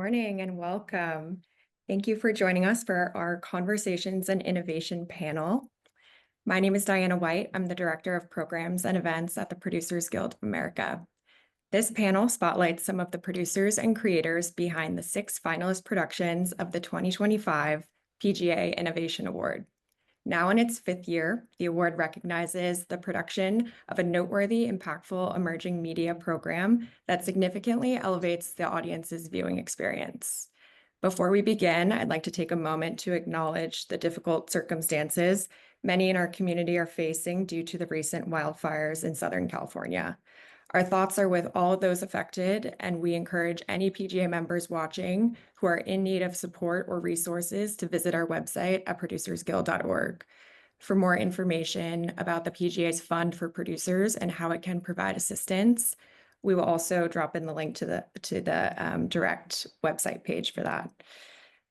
morning and welcome. Thank you for joining us for our Conversations and Innovation panel. My name is Diana White. I'm the Director of Programs and Events at the Producers Guild of America. This panel spotlights some of the producers and creators behind the 6 finalist productions of the 2025 PGA Innovation Award. Now in its 5th year, the award recognizes the production of a noteworthy, impactful emerging media program that significantly elevates the audience's viewing experience. Before we begin, I'd like to take a moment to acknowledge the difficult circumstances many in our community are facing due to the recent wildfires in Southern California. Our thoughts are with all of those affected, and we encourage any PGA members watching who are in need of support or resources to visit our website at producersguild.org. For more information about the PGA's Fund for Producers and how it can provide assistance, we will also drop in the link to the direct website page for that.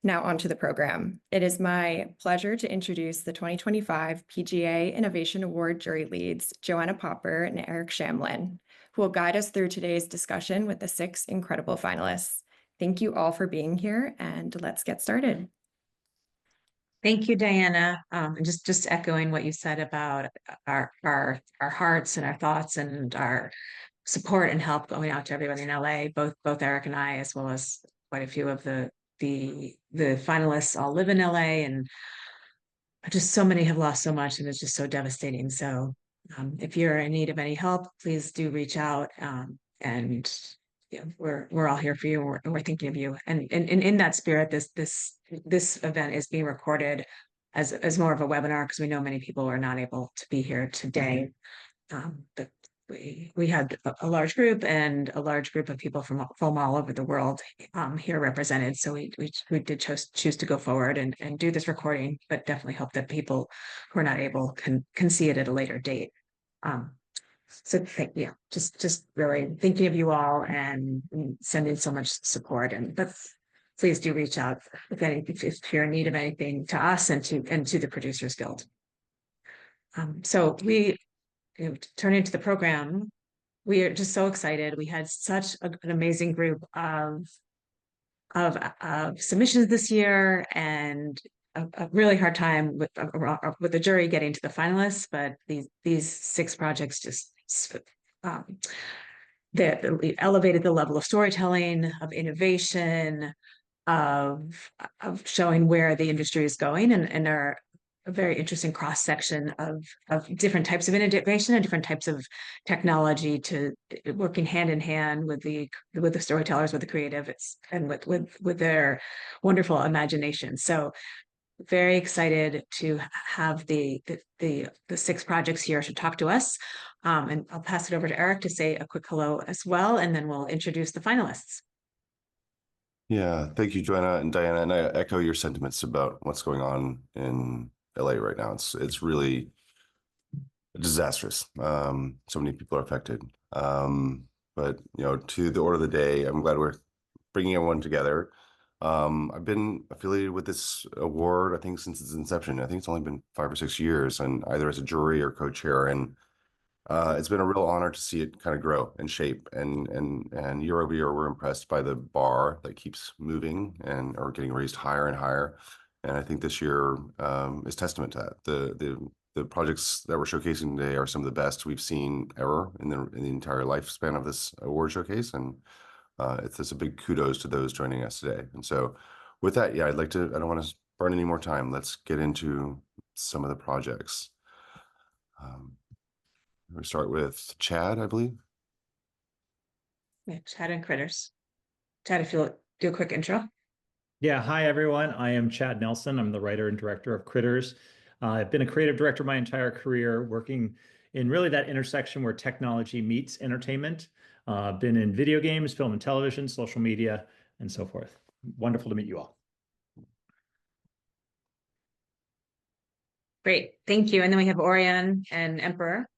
Now onto the program. It is my pleasure to introduce the 2025 PGA Innovation Award jury leads, Joanna Popper and Eric Shamlin, who will guide us through today's discussion with the 6 incredible finalists. Thank you all for being here, and let's get started. Thank you, Diana. And just echoing what you said about our hearts and our thoughts and our support and help going out to everybody in LA. Both Eric and I, as well as quite a few of the finalists, all live in LA, and just so many have lost so much, and it's just so devastating. So if you're in need of any help, please do reach out. And we're all here for you, and we're thinking of you. And in that spirit, this event is being recorded as more of a webinar because we know many people are not able to be here today. But we had a large group and a large group of people from all over the world here represented. So we did choose to go forward and do this recording, but definitely hope that people who are not able can see it at a later date. So thank you. Just really thinking of you all and sending so much support. But please do reach out if you're in need of anything to us and to the Producers Guild. So turning to the program, we are just so excited. We had such an amazing group of submissions this year, and a really hard time with the jury getting to the finalists. But these 6 projects just they elevated the level of storytelling, of innovation, of showing where the industry is going, and are a very interesting cross section of different types of innovation and different types of technology to working hand in hand with the storytellers, with the creatives, and with their wonderful imagination. So very excited to have the 6 projects here to talk to us. And I'll pass it over to Eric to say a quick hello as well, and then we'll introduce the finalists. Yeah, thank you, Joanna and Diana. And I echo your sentiments about what's going on in LA right now. It's really disastrous. So many people are affected. But to the order of the day, I'm glad we're bringing everyone together. I've been affiliated with this award, I think, since its inception. I think it's only been 5 or 6 years, and either as a jury or co-chair. And it's been a real honor to see it kind of grow and shape. And year over year, we're impressed by the bar that keeps moving or getting raised higher and higher. And I think this year is testament to that. The projects that we're showcasing today are some of the best we've seen ever in the entire lifespan of this award showcase. And it's a big kudos to those joining us today. And so with that, I don't want to burn any more time. Let's get into some of the projects. We start with Chad, I believe. Yeah, Chad and Critterz. Chad, if you'll do a quick intro. Yeah, hi everyone. I am Chad Nelson. I'm the writer and director of Critterz. I've been a creative director my entire career, working in really that intersection where technology meets entertainment. I've been in video games, film and television, social media, and so forth. Wonderful to meet you all. Great, thank you. And then we have Oriane and Emperor.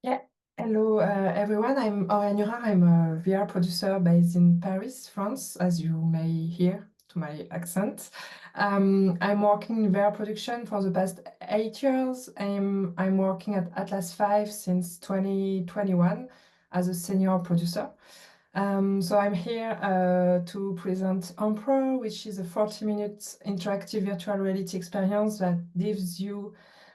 Yeah, hello everyone. I'm Oriane Hurard. I'm a VR producer based in Paris, France, as you may hear to my accent. I'm working in VR production for the past 8 years. I'm working at Atlas 5 since 2021 as a senior producer. So I'm here to present Emperor, which is a 40-minute interactive virtual reality experience that gives you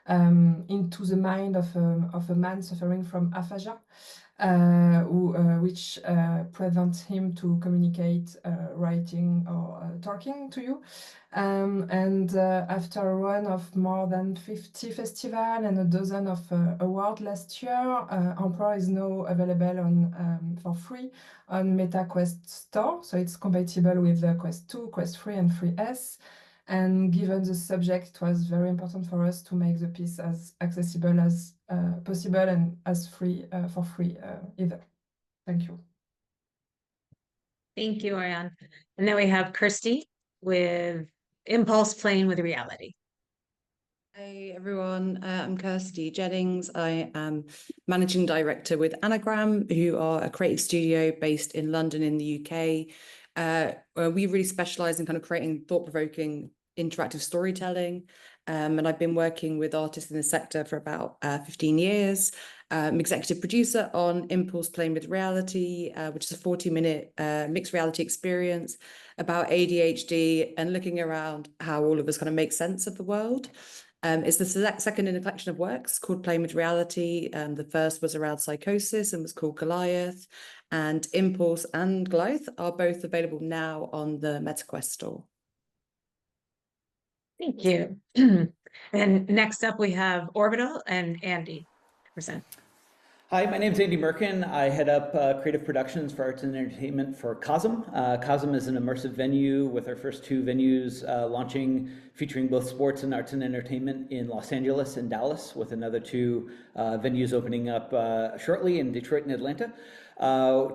into the mind of a man suffering from aphasia, which prevents him to communicate, writing, or talking to you. After a run of more than 50 festivals and a dozen of awards last year, Emperor is now available on for free on Meta Quest Store. So it's compatible with the Quest 2, Quest 3, and 3S. And given the subject, it was very important for us to make the piece as accessible as possible and as free for free either. Thank you. Thank you, Oriane. And then we have Kirsty with Impulse Playing with Reality. Hey everyone, I'm Kirsty Jennings. I am Managing Director with Anagram, who are a creative studio based in London in the UK. We really specialise in kind of creating thought-provoking interactive storytelling. And I've been working with artists in the sector for about 15 years. I'm executive producer on Impulse Playing with Reality, which is a 40-minute mixed reality experience about ADHD and looking around how all of us kind of make sense of the world. It's the second in a collection of works called Playing with Reality. The first was around psychosis and was called Goliath. And Impulse and Goliath are both available now on the MetaQuest store. Thank you. And next up, we have Orbital and Andy present. Hi, my name is Andy Merkin. I head up creative productions for arts and entertainment for Cosm. Cosm is an immersive venue with our first two venues launching, featuring both sports and arts and entertainment in Los Angeles and Dallas, with another two venues opening up shortly in Detroit and Atlanta.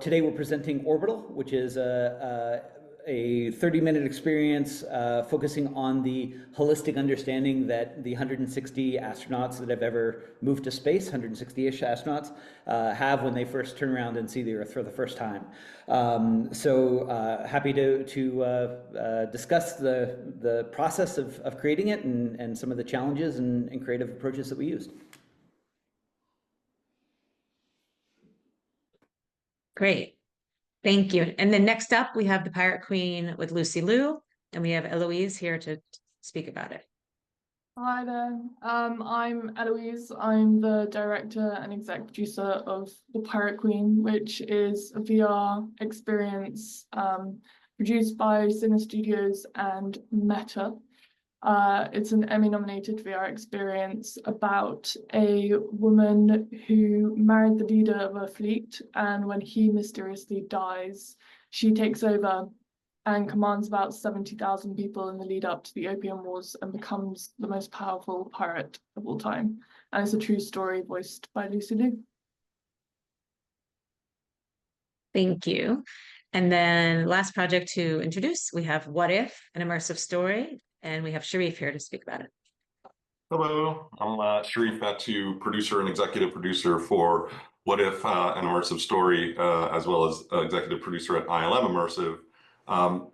Today we're presenting Orbital, which is a 30-minute experience focusing on the holistic understanding that the 160 astronauts that have ever moved to space, 160-ish astronauts, have when they first turn around and see the Earth for the first time. Happy to discuss the process of creating it and some of the challenges and creative approaches that we used. Great. Thank you. And then next up, we have the Pirate Queen with Lucy Liu, and we have Eloise here to speak about it. Hi there. I'm Eloise. I'm the director and exec producer of The Pirate Queen, which is a VR experience produced by Singer Studios and Meta. It's an Emmy-nominated VR experience about a woman who married the leader of a fleet, and when he mysteriously dies, she takes over and commands about 70,000 people in the lead up to the Opium Wars and becomes the most powerful pirate of all time. And it's a true story voiced by Lucy Liu. Thank you. And then last project to introduce, we have What If, an immersive story, and we have Shereif here to speak about it. Hello, I'm Shereif Fattouh, producer and executive producer for What If, an immersive story, as well as executive producer at ILM Immersive.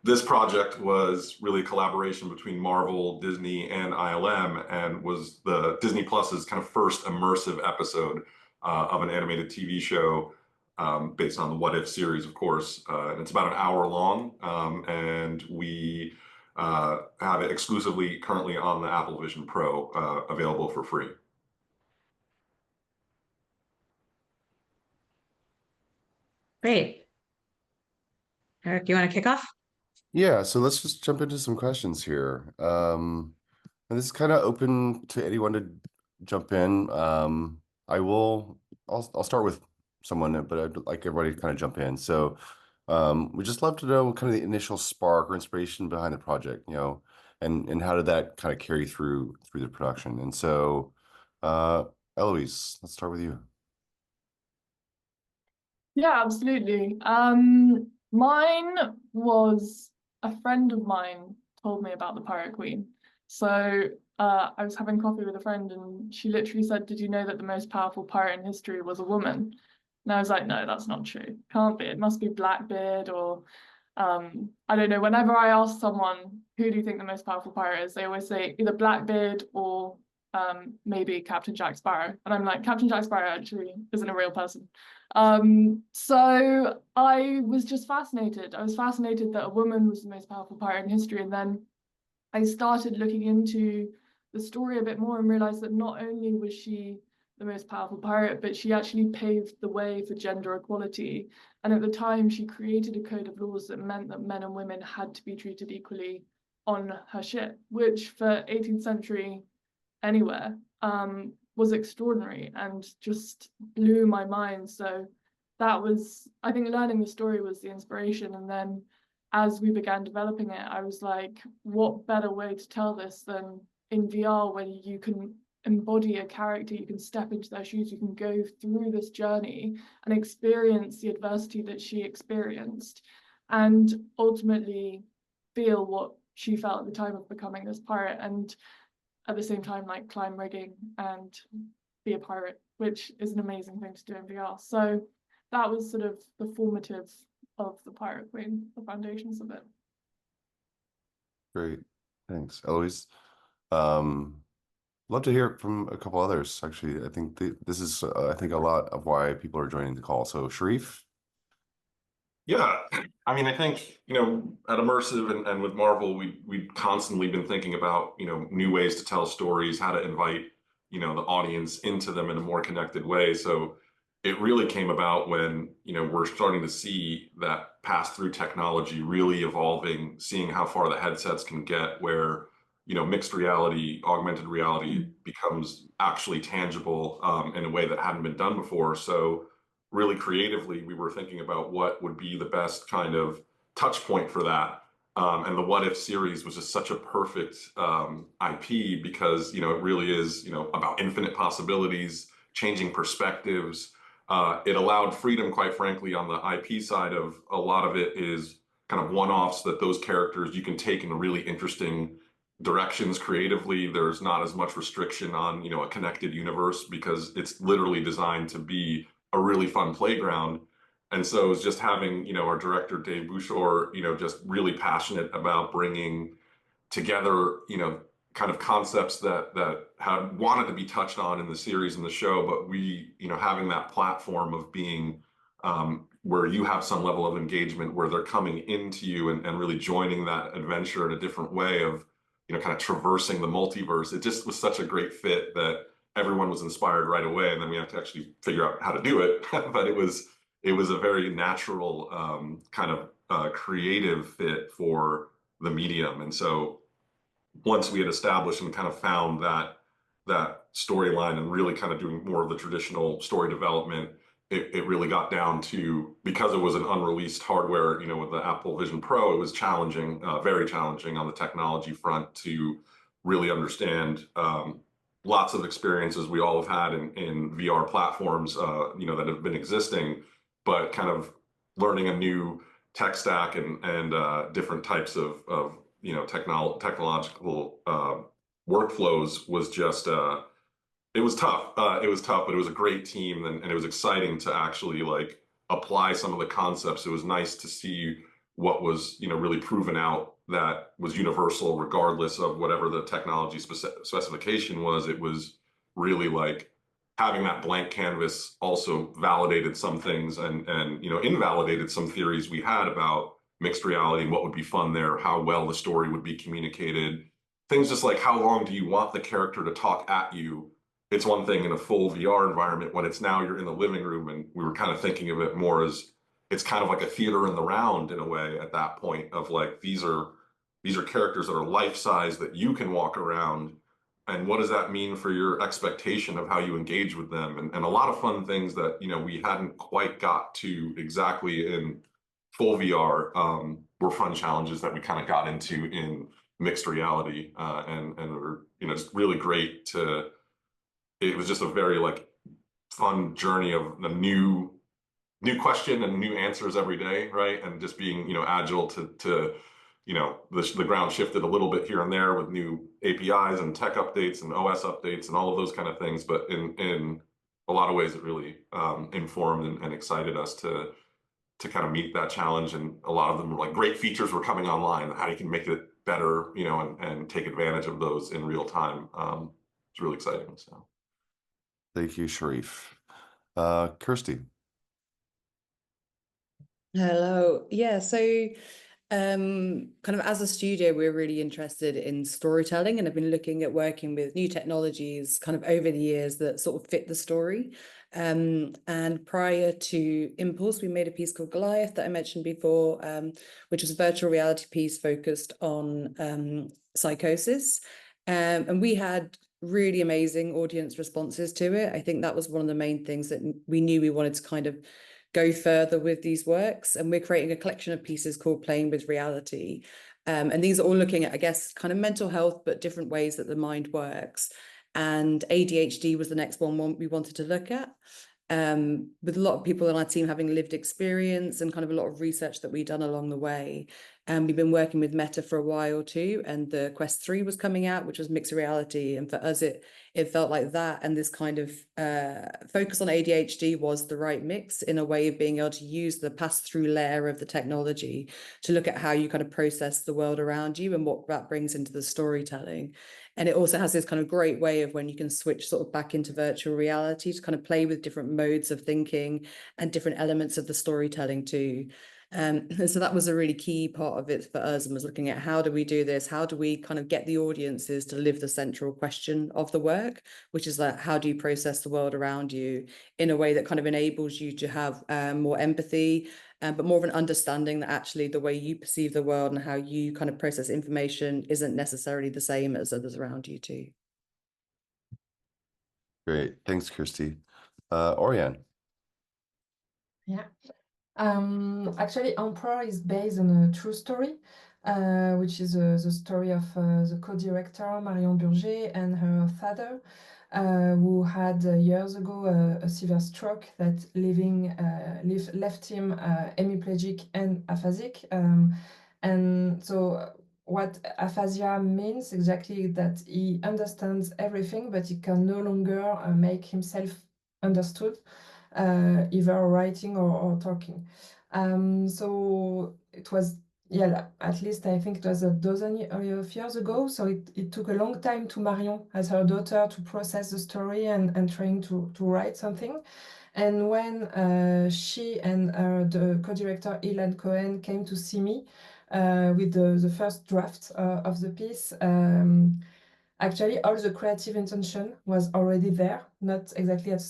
This project was really a collaboration between Marvel, Disney, and ILM, and was the Disney Plus's kind of first immersive episode of an animated TV show based on the What If series, of course. And it's about an hour long, and we have it exclusively currently on the Apple Vision Pro, available for free. Great. Eric, you want to kick off? Yeah, so let's just jump into some questions here. And this is kind of open to anyone to jump in. I'll start with someone, but I'd like everybody to kind of jump in. So we'd just love to know kind of the initial spark or inspiration behind the project, and how did that kind of carry through the production? And so Eloise, let's start with you. Yeah, absolutely. Mine was a friend of mine told me about the Pirate Queen. So I was having coffee with a friend and she literally said, "Did you know that the most powerful pirate in history was a woman?" And I was like, "No, that's not true. Can't be. It must be Blackbeard or I don't know." Whenever I ask someone, who do you think the most powerful pirate is, they always say either Blackbeard or maybe Captain Jack Sparrow. And I'm like, Captain Jack Sparrow actually isn't a real person. So I was just fascinated. I was fascinated that a woman was the most powerful pirate in history. And then I started looking into the story a bit more and realized that not only was she the most powerful pirate, but she actually paved the way for gender equality. And at the time, she created a code of laws that meant that men and women had to be treated equally on her ship, which for 18th century anywhere was extraordinary and just blew my mind. So that was, I think learning the story was the inspiration. And then as we began developing it, I was like, what better way to tell this than in VR, where you can embody a character, you can step into their shoes, you can go through this journey and experience the adversity that she experienced and ultimately feel what she felt at the time of becoming this pirate, and at the same time like climb rigging and be a pirate, which is an amazing thing to do in VR. So that was sort of the formative of the Pirate Queen, the foundations of it. Great, thanks, Eloise. Love to hear from a couple others. Actually, I think this is I think a lot of why people are joining the call. So Shereif. Yeah, I mean, I think, at Immersive and with Marvel, we've constantly been thinking about, new ways to tell stories, how to invite, the audience into them in a more connected way. So it really came about when, we're starting to see that pass-through technology really evolving, seeing how far the headsets can get, where, mixed reality, augmented reality becomes actually tangible in a way that hadn't been done before. So really creatively, we were thinking about what would be the best kind of touch point for that. And the What If series was just such a perfect IP because, it really is, about infinite possibilities, changing perspectives. It allowed freedom, quite frankly, on the IP side of a lot of it is kind of one-offs that those characters you can take in really interesting directions creatively. There's not as much restriction on, a connected universe because it's literally designed to be a really fun playground. And so it's just having, our director, Dave Bouchard, just really passionate about bringing together, kind of concepts that had wanted to be touched on in the series and the show, but we, having that platform of being where you have some level of engagement, where they're coming into you and really joining that adventure in a different way of, kind of traversing the multiverse. It just was such a great fit that everyone was inspired right away. And then we have to actually figure out how to do it. But it was a very natural kind of creative fit for the medium. And so once we had established and kind of found that storyline and really kind of doing more of the traditional story development, it really got down to, because it was an unreleased hardware, with the Apple Vision Pro, it was challenging, very challenging on the technology front to really understand lots of experiences we all have had in VR platforms, that have been existing, but kind of learning a new tech stack and different types of technological workflows was just it was tough. It was tough, but it was a great team, and it was exciting to actually apply some of the concepts. It was nice to see what was really proven out that was universal, regardless of whatever the technology specification was. It was really having that blank canvas also validated some things and invalidated some theories we had about mixed reality and what would be fun there, how well the story would be communicated. Things just like, how long do you want the character to talk at you? It's one thing in a full VR environment when it's now you're in the living room, and we were kind of thinking of it more as it's kind of like a theater in the round in a way at that point of these are characters that are life-size that you can walk around. And what does that mean for your expectation of how you engage with them? And a lot of fun things that, we hadn't quite got to exactly in full VR were fun challenges that we kind of got into in mixed reality. And were, just really great to, it was just a very fun journey of a new question and new answers every day, right? And just being, agile to the ground shifted a little bit here and there with new APIs and tech updates and OS updates and all of those kind of things. But in a lot of ways, it really informed and excited us to kind of meet that challenge. And a lot of them were great features were coming online, how you can make it better, and take advantage of those in real time. it's really exciting. So Thank you, Shereif. Kirsty. Hello. Yeah, so kind of as a studio, we're really interested in storytelling and have been looking at working with new technologies kind of over the years that sort of fit the story. And prior to Impulse, we made a piece called Goliath that I mentioned before, which was a virtual reality piece focused on psychosis. And we had really amazing audience responses to it. I think that was one of the main things that we knew we wanted to kind of go further with these works, and we're creating a collection of pieces called Playing with Reality. And these are all looking at, I guess, kind of mental health, but different ways that the mind works. And ADHD was the next one we wanted to look at, with a lot of people on our team having lived experience and kind of a lot of research that we've done along the way. And we've been working with Meta for a while too, and the Quest 3 was coming out, which was mixed reality. And for us, it felt like that and this kind of focus on ADHD was the right mix in a way of being able to use the pass-through layer of the technology to look at how you kind of process the world around you and what that brings into the storytelling. And it also has this kind of great way of when you can switch sort of back into virtual reality to kind of play with different modes of thinking and different elements of the storytelling too. So that was a really key part of it for us, and was looking at how do we do this? How do we kind of get the audiences to live the central question of the work, which is like, how do you process the world around you in a way that kind of enables you to have more empathy, but more of an understanding that actually the way you perceive the world and how you kind of process information isn't necessarily the same as others around you too. Great. Thanks, Kirsty. Oriane. Yeah. Actually, Emperor is based on a true story, which is the story of the co-director Marion Burger and her father, who had years ago a severe stroke that left him hemiplegic and aphasic. And so what aphasia means exactly that he understands everything, but he can no longer make himself understood, either writing or talking. So it was, yeah, at least I think it was a dozen of years ago. So it took a long time to Marion as her daughter to process the story and trying to write something. And when she and the co-director Ilan Cohen came to see me with the first draft of the piece, actually all the creative intention was already there, not exactly at the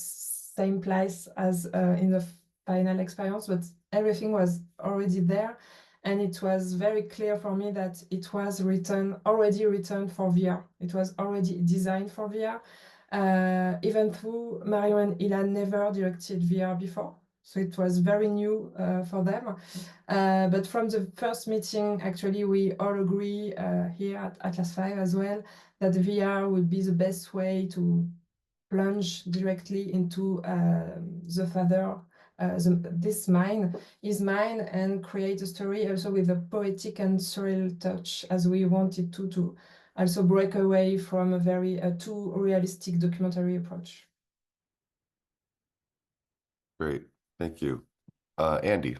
same place as in the final experience, but everything was already there. And it was very clear for me that it was already written for VR. It was already designed for VR, even though Mario and Ilan never directed VR before. So it was very new for them. But from the first meeting, actually, we all agree here at Atlas 5 as well, that VR would be the best way to plunge directly into the father, his mind, and create a story also with a poetic and surreal touch, as we wanted to also break away from a very too realistic documentary approach. Great. Thank you. Andy,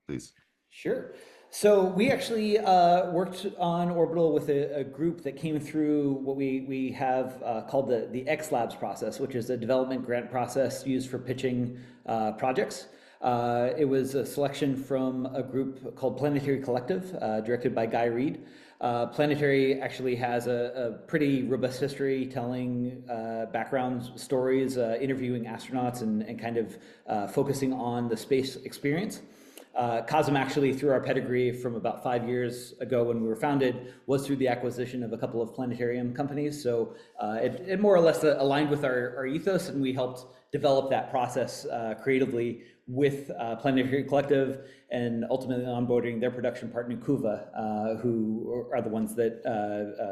please. Sure. So we actually worked on Orbital with a group that came through what we have called the X Labs process, which is a development grant process used for pitching projects. It was a selection from a group called Planetary Collective, directed by Guy Reed. Planetary actually has a pretty robust history telling background stories, interviewing astronauts and kind of focusing on the space experience. COSM actually, through our pedigree from about 5 years ago when we were founded, was through the acquisition of a couple of planetarium companies. So it more or less aligned with our ethos, and we helped develop that process creatively with Planetary Collective, and ultimately onboarding their production partner Kuva, who are the ones that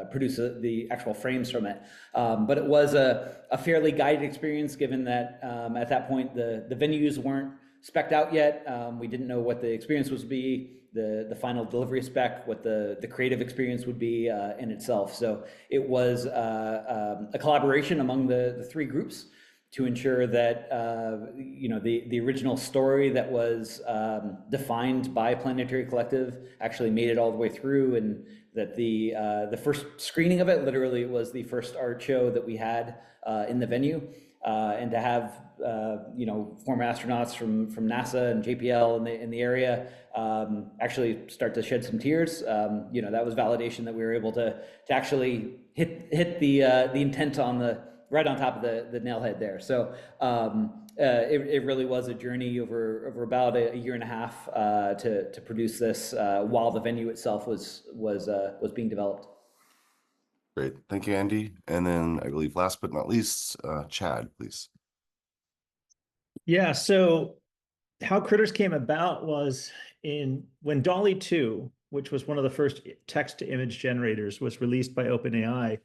produce the actual frames from it. But it was a fairly guided experience, given that at that point the venues weren't spec'd out yet. We didn't know what the experience would be, the final delivery spec, what the creative experience would be in itself. So it was a collaboration among the three groups. to ensure that you know, the original story that was defined by Planetary Collective actually made it all the way through, and that the first screening of it literally was the first art show that we had in the venue, and to have you know, former astronauts from NASA and JPL in the area actually start to shed some tears. You know, that was validation that we were able to actually hit the intent on right on top of the nailhead there. So it really was a journey over about a year and a half to produce this while the venue itself was being developed. Great. Thank you, Andy. And then I believe last but not least, Chad, please. Yeah, so how Critterz came about was when DALL-E 2, which was one of the first text-to-image generators, was released by OpenAI,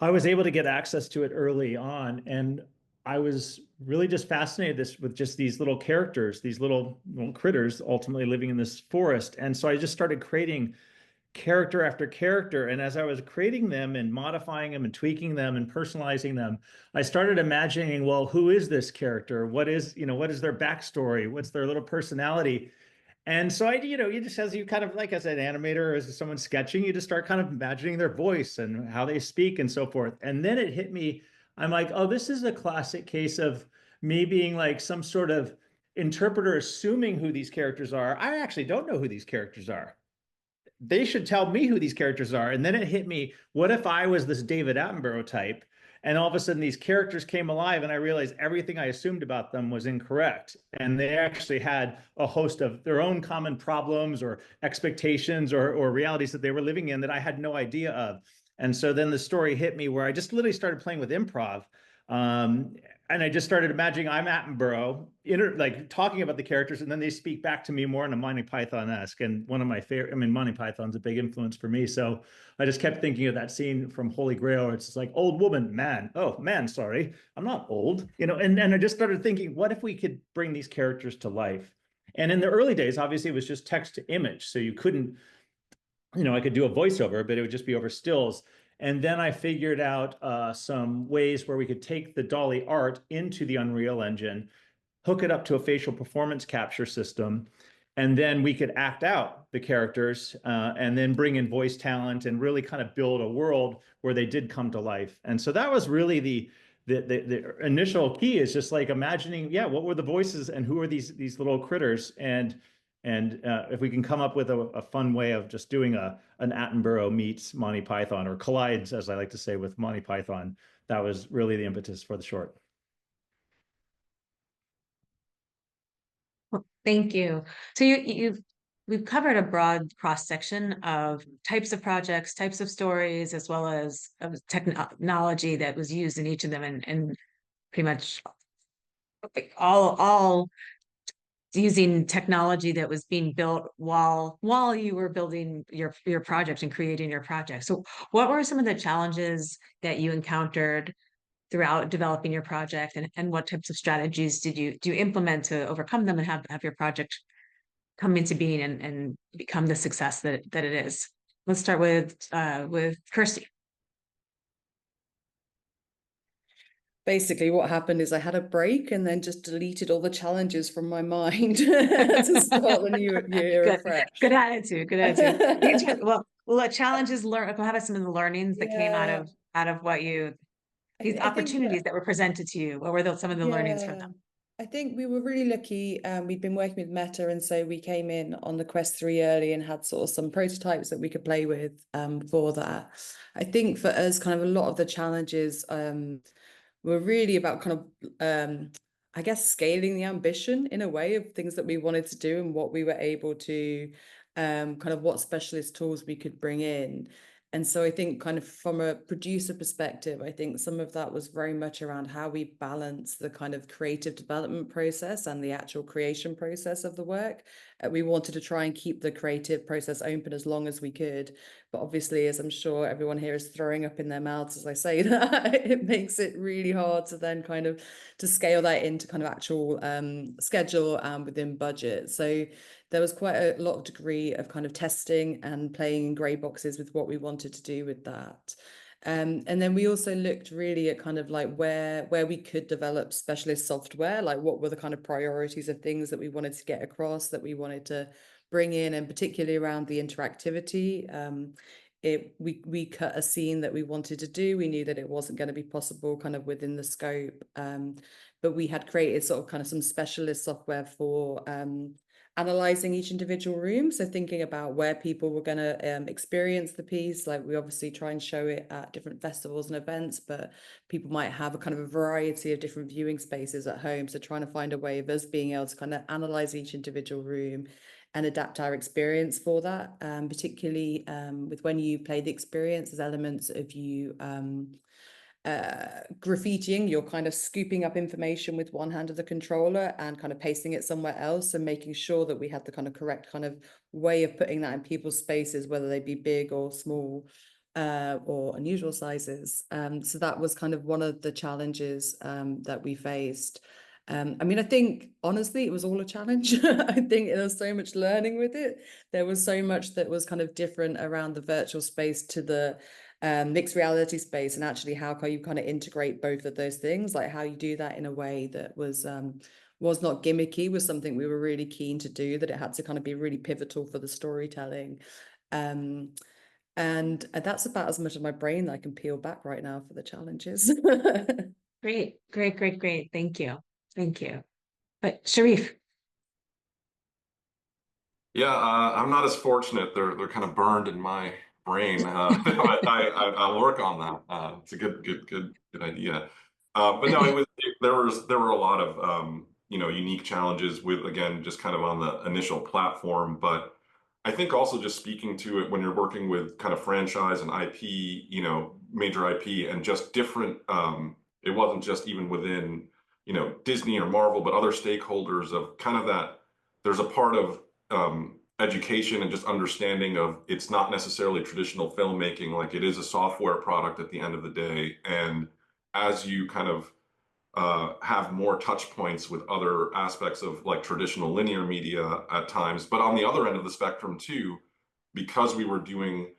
I was able to get access to it early on, and I was really just fascinated with just these little characters, these little critters ultimately living in this forest. And so I just started creating character after character. And as I was creating them and modifying them and tweaking them and personalizing them, I started imagining, well, who is this character? What is their backstory? What's their little personality? And so you just, as you kind of, like as an animator, as someone sketching, you just start kind of imagining their voice and how they speak and so forth. And then it hit me, I'm like, oh, this is a classic case of me being like some sort of interpreter assuming who these characters are. I actually don't know who these characters are. They should tell me who these characters are. And then it hit me, what if I was this David Attenborough type? And all of a sudden these characters came alive and I realized everything I assumed about them was incorrect. And they actually had a host of their own common problems or expectations or realities that they were living in that I had no idea of. And so then the story hit me where I just literally started playing with improv. And I just started imagining I'm Attenborough, like talking about the characters, and then they speak back to me more in a Monty Python-esque. And one of my favorite, I mean, Monty Python's a big influence for me. So I just kept thinking of that scene from Holy Grail, where it's just like, old woman, man. Oh, man, sorry, I'm not old. And I just started thinking, what if we could bring these characters to life? And in the early days, obviously, it was just text to image. So you couldn't, I could do a voiceover, but it would just be over stills. And then I figured out some ways where we could take the DALL-E art into the Unreal Engine, hook it up to a facial performance capture system, and then we could act out the characters and then bring in voice talent and really kind of build a world where they did come to life. And so that was really the initial key, is just like imagining, what were the voices and who are these little critters? And if we can come up with a fun way of just doing an Attenborough meets Monty Python, or collides, as I like to say, with Monty Python, that was really the impetus for the short. Well, thank you. So we've covered a broad cross-section of types of projects, types of stories, as well as technology that was used in each of them, and pretty much all using technology that was being built while you were building your project and creating your project. So what were some of the challenges that you encountered throughout developing your project, and what types of strategies do you implement to overcome them and have your project come into being and become the success that it is? Let's start with Kirsty. Basically, what happened is I had a break and then just deleted all the challenges from my mind to start the new year afresh. Good attitude. Good attitude. Well, challenges how about some of the learnings that came out of what these opportunities that were presented to you? What were some of the learnings from them? I think we were really lucky. We'd been working with Meta, and so we came in on the Quest 3 early and had sort of some prototypes that we could play with for that. I think for us, kind of a lot of the challenges were really about kind of, I guess, scaling the ambition in a way of things that we wanted to do and what we were able to, kind of what specialist tools we could bring in. And so I think kind of from a producer perspective, I think some of that was very much around how we balance the kind of creative development process and the actual creation process of the work. We wanted to try and keep the creative process open as long as we could. But obviously, as I'm sure everyone here is throwing up in their mouths as I say that, it makes it really hard to then kind of to scale that into kind of actual schedule and within budget. So there was quite a lot of degree of kind of testing and playing in grey boxes with what we wanted to do with that. And then we also looked really at kind of like where we could develop specialist software, like what were the kind of priorities of things that we wanted to get across, that we wanted to bring in, and particularly around the interactivity. We cut a scene that we wanted to do. We knew that it wasn't going to be possible kind of within the scope. But we had created sort of kind of some specialist software for analyzing each individual room. So thinking about where people were going to experience the piece, like we obviously try and show it at different festivals and events, but people might have a kind of a variety of different viewing spaces at home. So trying to find a way of us being able to kind of analyze each individual room and adapt our experience for that, particularly with when you play the experience, there's elements of you graffitiing, you're kind of scooping up information with one hand of the controller and kind of pasting it somewhere else, and making sure that we had the kind of correct kind of way of putting that in people's spaces, whether they be big or small or unusual sizes. So that was kind of one of the challenges that we faced. I mean, I think honestly, it was all a challenge. I think there was so much learning with it. There was so much that was kind of different around the virtual space to the mixed reality space, and actually how can you kind of integrate both of those things, like how you do that in a way that was not gimmicky, was something we were really keen to do, that it had to kind of be really pivotal for the storytelling. And that's about as much of my brain that I can peel back right now for the challenges. Great. Thank you. But Shereif. Yeah, I'm not as fortunate. They're kind of burned in my brain, but I'll work on that. It's a good idea. But no, there were a lot of unique challenges with, again, just kind of on the initial platform. But I think also just speaking to it when you're working with kind of franchise and IP, major IP, and just different. It wasn't just even within Disney or Marvel, but other stakeholders of kind of that. There's a part of education and just understanding of it's not necessarily traditional filmmaking, like it is a software product at the end of the day. And as you kind of have more touch points with other aspects of like traditional linear media at times, but on the other end of the spectrum too, because we were doing,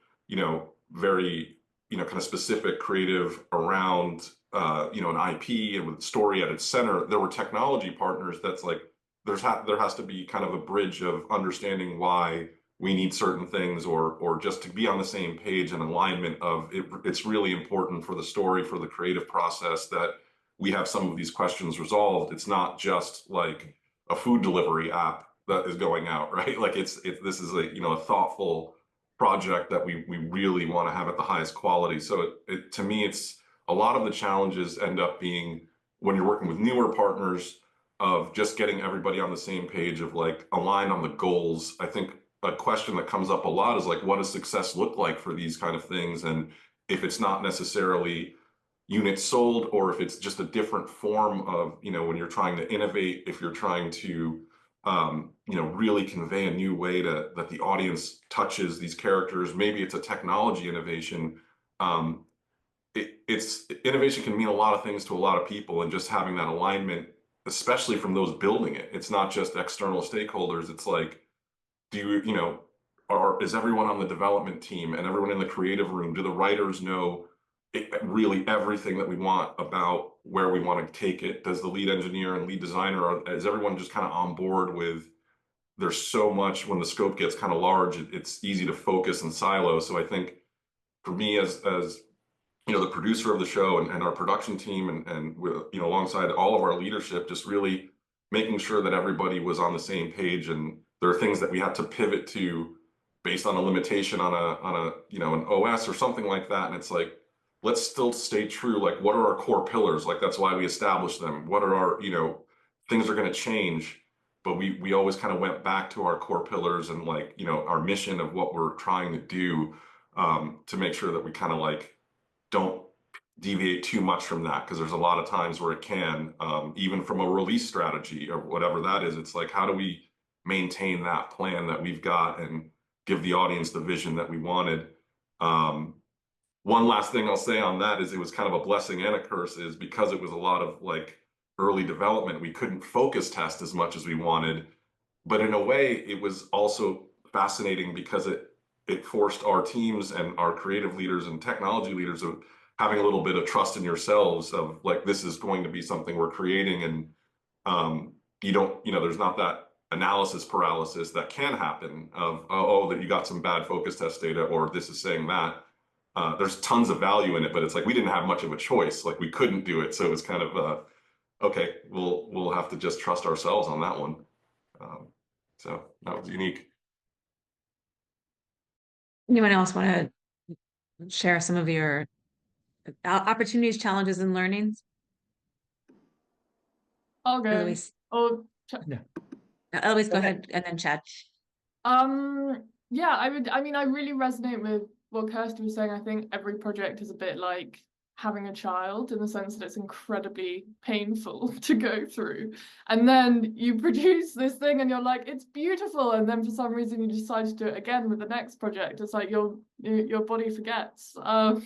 very, kind of specific creative around, an IP and with story at its center, there were technology partners that's like, there has to be kind of a bridge of understanding why we need certain things, or just to be on the same page and alignment of it. It's really important for the story, for the creative process, that we have some of these questions resolved. It's not just like a food delivery app that is going out, right? Like this is a thoughtful project that we really want to have at the highest quality. So to me, it's a lot of the challenges end up being when you're working with newer partners, of just getting everybody on the same page, of like aligned on the goals. I think a question that comes up a lot is like, what does success look like for these kind of things? And if it's not necessarily units sold, or if it's just a different form of, when you're trying to innovate, if you're trying to, really convey a new way that the audience touches these characters, maybe it's a technology innovation. It's innovation can mean a lot of things to a lot of people, and just having that alignment, especially from those building it. It's not just external stakeholders. It's like, is everyone on the development team and everyone in the creative room, do the writers know really everything that we want about where we want to take it? Does the lead engineer and lead designer, is everyone just kind of on board with, there's so much, when the scope gets kind of large, it's easy to focus and silo. So I think for me as the producer of the show and our production team and with, alongside all of our leadership, just really making sure that everybody was on the same page. And there are things that we had to pivot to based on a limitation on an OS or something like that. And it's like, let's still stay true. Like, what are our core pillars? Like, that's why we established them. What are our, things are going to change, but we always kind of went back to our core pillars and like, our mission of what we're trying to do, to make sure that we kind of like don't deviate too much from that, because there's a lot of times where it can, even from a release strategy or whatever that is. It's like, how do we maintain that plan that we've got and give the audience the vision that we wanted? One last thing I'll say on that is, it was kind of a blessing and a curse, is because it was a lot of like early development, we couldn't focus test as much as we wanted. But in a way, it was also fascinating because it forced our teams and our creative leaders and technology leaders of having a little bit of trust in yourselves of like, this is going to be something we're creating. And you don't, there's not that analysis paralysis that can happen of, oh, that you got some bad focus test data, or this is saying that. There's tons of value in it, but it's like we didn't have much of a choice. Like we couldn't do it. So it was kind of okay, we'll have to just trust ourselves on that one. So that was unique. Anyone else want to share some of your opportunities, challenges, and learnings? I'll go. Eloise. Oh, Eloise, go ahead, and then Chad. Yeah, I mean, I really resonate with what Kirsty was saying. I think every project is a bit like having a child in the sense that it's incredibly painful to go through. And then you produce this thing and you're like, it's beautiful. And then for some reason you decide to do it again with the next project. It's like your body forgets. But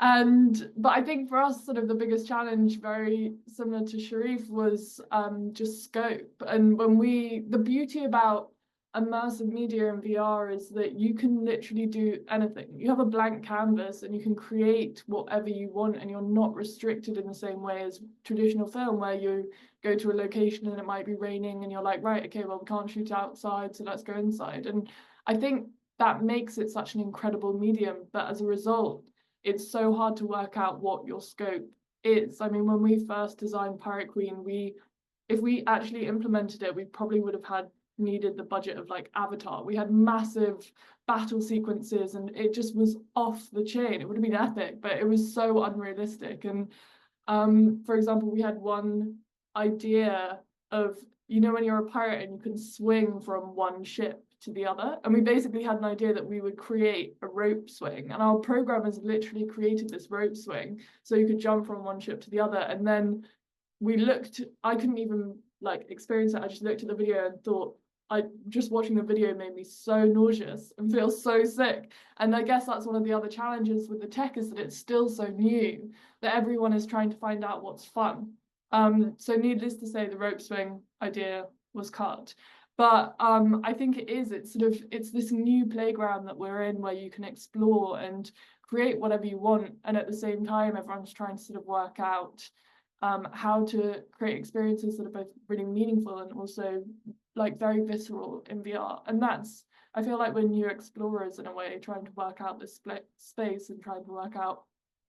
I think for us, sort of the biggest challenge, very similar to Shereif, was just scope. And the beauty about immersive media and VR is that you can literally do anything. You have a blank canvas and you can create whatever you want, and you're not restricted in the same way as traditional film, where you go to a location and it might be raining and you're like, right, okay, well, we can't shoot outside, so let's go inside. And I think that makes it such an incredible medium, but as a result, it's so hard to work out what your scope is. I mean, when we first designed Pirate Queen, if we actually implemented it, we probably would have needed the budget of like Avatar. We had massive battle sequences and it just was off the chain. It would have been epic, but it was so unrealistic. And for example, we had one idea of, when you're a pirate and you can swing from one ship to the other, and we basically had an idea that we would create a rope swing, and our programmers literally created this rope swing so you could jump from one ship to the other. And then I couldn't even like experience it. I just looked at the video and thought, just watching the video made me so nauseous and feel so sick. And I guess that's one of the other challenges with the tech, is that it's still so new that everyone is trying to find out what's fun. So needless to say, the rope swing idea was cut. But I think it's this new playground that we're in, where you can explore and create whatever you want. And at the same time, everyone's trying to sort of work out how to create experiences that are both really meaningful and also like very visceral in VR. And I feel like we're new explorers in a way, trying to work out this split space and trying to work out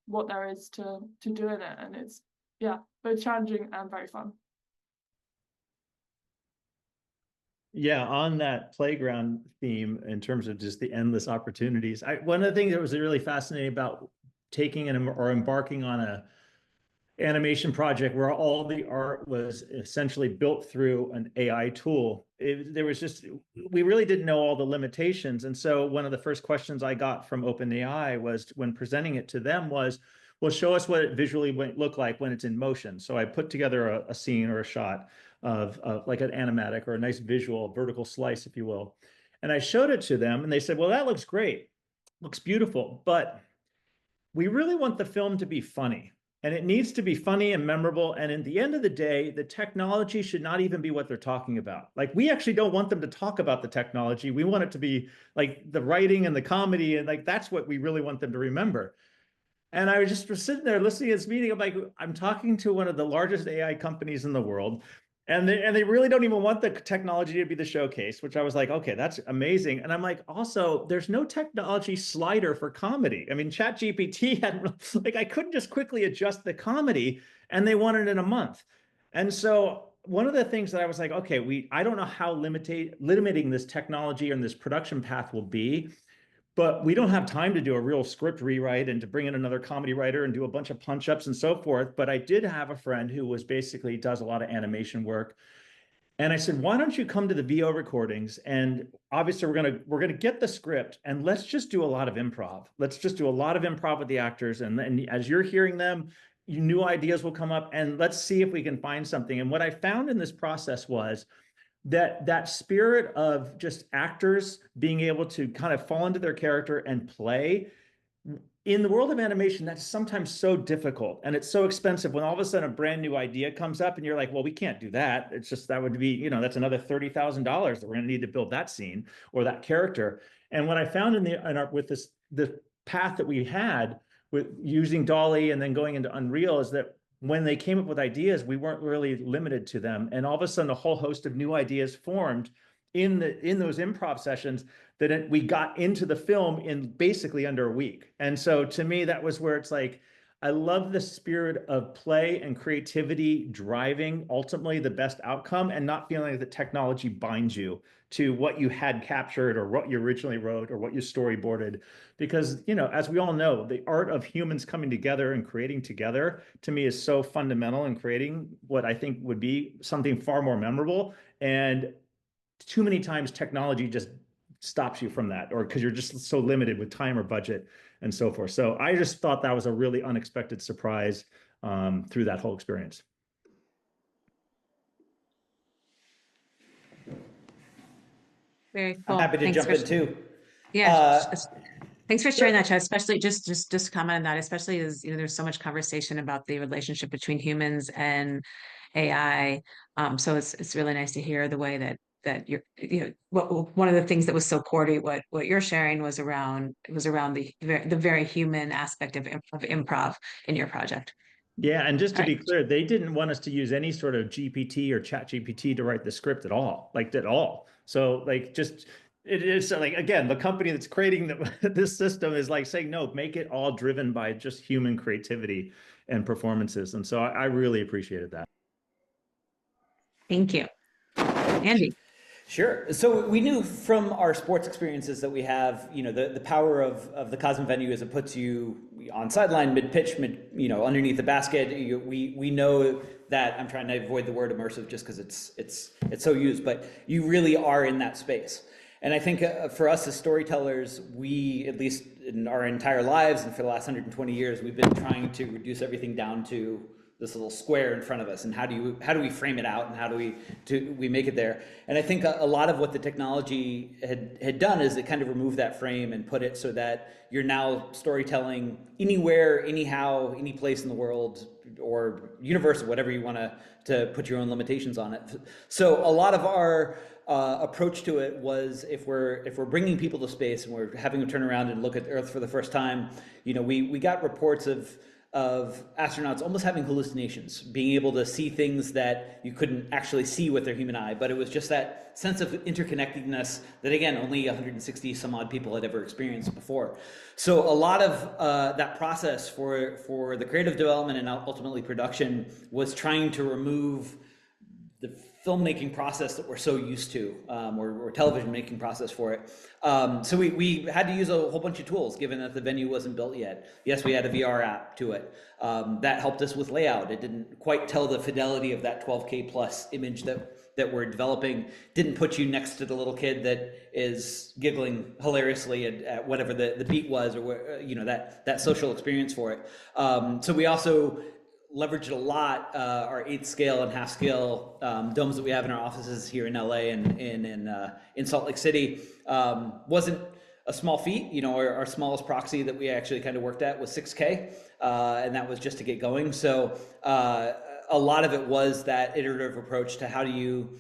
what there is to do in it. And it's, both challenging and very fun. Yeah, on that playground theme, in terms of just the endless opportunities, one of the things that was really fascinating about embarking on a animation project where all the art was essentially built through an AI tool, we really didn't know all the limitations. And so one of the first questions I got from OpenAI was, when presenting it to them, was, well, show us what it visually look like when it's in motion. So I put together a scene or a shot of like an animatic or a nice visual vertical slice, if you will. And I showed it to them and they said, well, that looks great, looks beautiful, but we really want the film to be funny. And it needs to be funny and memorable. And at the end of the day, the technology should not even be what they're talking about. Like, we actually don't want them to talk about the technology. We want it to be like the writing and the comedy. And like, that's what we really want them to remember. And I was just sitting there listening to this meeting. I'm talking to one of the largest AI companies in the world. And they really don't even want the technology to be the showcase, which I was like, okay, that's amazing. And I'm like, also, there's no technology slider for comedy. I mean, ChatGPT I couldn't just quickly adjust the comedy, and they want it in a month. And so one of the things that I was like, okay, I don't know how limiting this technology and this production path will be, but we don't have time to do a real script rewrite and to bring in another comedy writer and do a bunch of punch-ups and so forth. But I did have a friend who does a lot of animation work. And I said, why don't you come to the VO recordings? And obviously we're gonna get the script, and let's just do a lot of improv. Let's just do a lot of improv with the actors. And as you're hearing them, new ideas will come up, and let's see if we can find something. And what I found in this process was that spirit of just actors being able to kind of fall into their character and play. In the world of animation, that's sometimes so difficult, and it's so expensive when all of a sudden a brand new idea comes up and you're like, well, we can't do that. It's just, that would be, that's another $30,000 that we're going to need to build that scene or that character. And what I found with the path that we had with using Dolly and then going into Unreal is that when they came up with ideas, we weren't really limited to them. And all of a sudden, a whole host of new ideas formed in those improv sessions that we got into the film in basically under a week. And so to me, that was where it's like, I love the spirit of play and creativity driving ultimately the best outcome, and not feeling that technology binds you to what you had captured or what you originally wrote or what you storyboarded. Because, you know, as we all know, the art of humans coming together and creating together to me is so fundamental in creating what I think would be something far more memorable. And too many times technology just stops you from that, or because you're just so limited with time or budget and so forth. So I just thought that was a really unexpected surprise through that whole experience. Very cool. I'm happy to jump in too. Yeah. Thanks for sharing that, Chad. Especially just comment on that, especially as, you know, there's so much conversation about the relationship between humans and AI. So it's really nice to hear the way that you're, you know, one of the things that was so core to what you're sharing was around the very human aspect of improv in your project. Yeah, and just to be clear, they didn't want us to use any sort of GPT or chat GPT to write the script at all, like at all. So like just it is like, again, the company that's creating this system is like saying, no, make it all driven by just human creativity and performances. And so I really appreciated that. Thank you. Andy. Sure. So we knew from our sports experiences that we have, you know, the power of the Cosm venue is it puts you on sideline, mid-pitch, you know, underneath the basket. We know that. I'm trying to avoid the word immersive just because it's so used, but you really are in that space. And I think for us as storytellers, we, at least in our entire lives and for the last 120 years, we've been trying to reduce everything down to this little square in front of us, and how do we frame it out, and how do we make it there? And I think a lot of what the technology had done is it kind of removed that frame and put it so that you're now storytelling anywhere, anyhow, any place in the world or universe, or whatever you want to put your own limitations on it. So a lot of our approach to it was, if we're bringing people to space and we're having them turn around and look at Earth for the first time, you know, we got reports of astronauts almost having hallucinations, being able to see things that you couldn't actually see with their human eye. But it was just that sense of interconnectedness that, again, only 160 some odd people had ever experienced before. So a lot of that process for the creative development and ultimately production was trying to remove the filmmaking process that we're so used to, or television making process for it. So we had to use a whole bunch of tools, given that the venue wasn't built yet. Yes, we had a VR app to it. That helped us with layout. It didn't quite tell the fidelity of that 12K plus image that we're developing. Didn't put you next to the little kid that is giggling hilariously at whatever the beat was, or you know, that social experience for it. So we also leveraged a lot our 8th scale and half scale domes that we have in our offices here in LA and in Salt Lake City. Wasn't a small feat. You know, our smallest proxy that we actually kind of worked at was 6K, and that was just to get going. So a lot of it was that iterative approach to how do you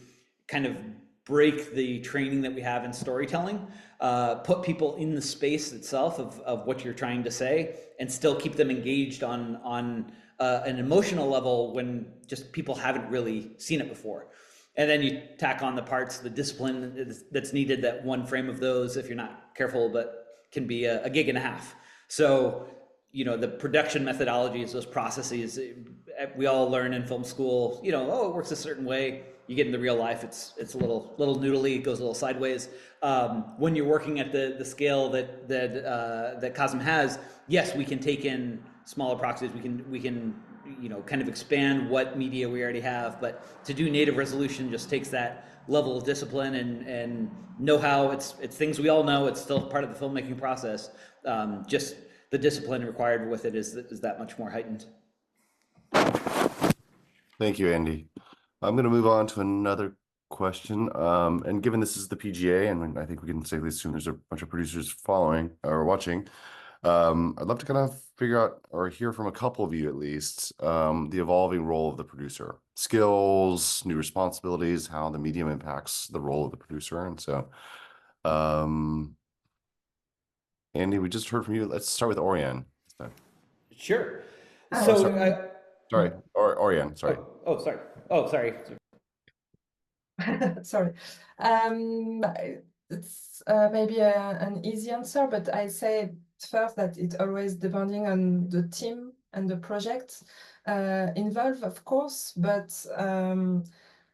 kind of break the training that we have in storytelling, put people in the space itself of what you're trying to say, and still keep them engaged on an emotional level when just people haven't really seen it before. And then you tack on the parts, the discipline that's needed, that one frame of those, if you're not careful, but can be a gig and a half. So, you know, the production methodologies, those processes, we all learn in film school, you know, oh, it works a certain way. You get into real life, it's a little noodly, it goes a little sideways. When you're working at the scale that Cosm has, yes, we can take in smaller proxies. We can you know, kind of expand what media we already have, but to do native resolution just takes that level of discipline and know-how. It's things we all know. It's still part of the filmmaking process. Just the discipline required with it is that much more heightened. Thank you, Andy. I'm going to move on to another question. And given this is the PGA, and I think we can safely assume there's a bunch of producers following or watching, I'd love to kind of figure out or hear from a couple of you at least, the evolving role of the producer, skills, new responsibilities, how the medium impacts the role of the producer. And so Andy, we just heard from you. Let's start with Oriane. Sure. Oh, So, Sorry, Oriane, sorry. sorry. Oh, sorry. Sorry. It's maybe an easy answer, but I say first that it always depending on the team and the project involved, of course, but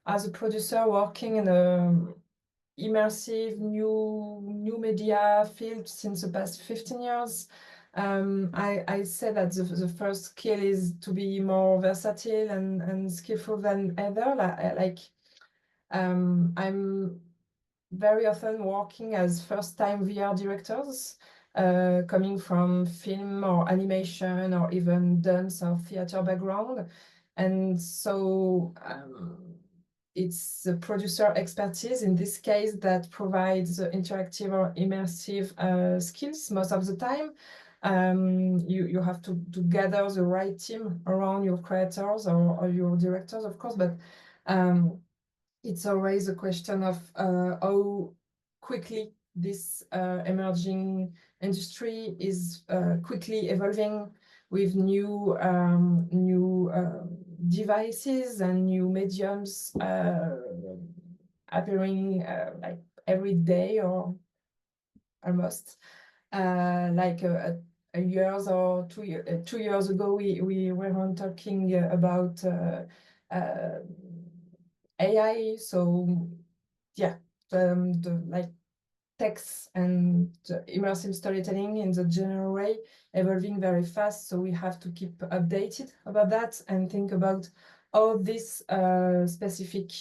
as a producer working in a immersive new media field since the past 15 years, I say that the first skill is to be more versatile and skillful than ever. I'm very often working as first-time VR directors, coming from film or animation or even dance or theater background. And so it's the producer expertise in this case that provides the interactive or immersive skills most of the time. You have to gather the right team around your creators or your directors, of course, but it's always a question of how quickly this emerging industry is quickly evolving with new devices and new mediums appearing like every day or almost. Like a years or 2 years ago, we were talking about AI. So yeah, the like text and immersive storytelling in the general way evolving very fast. So we have to keep updated about that and think about how this specific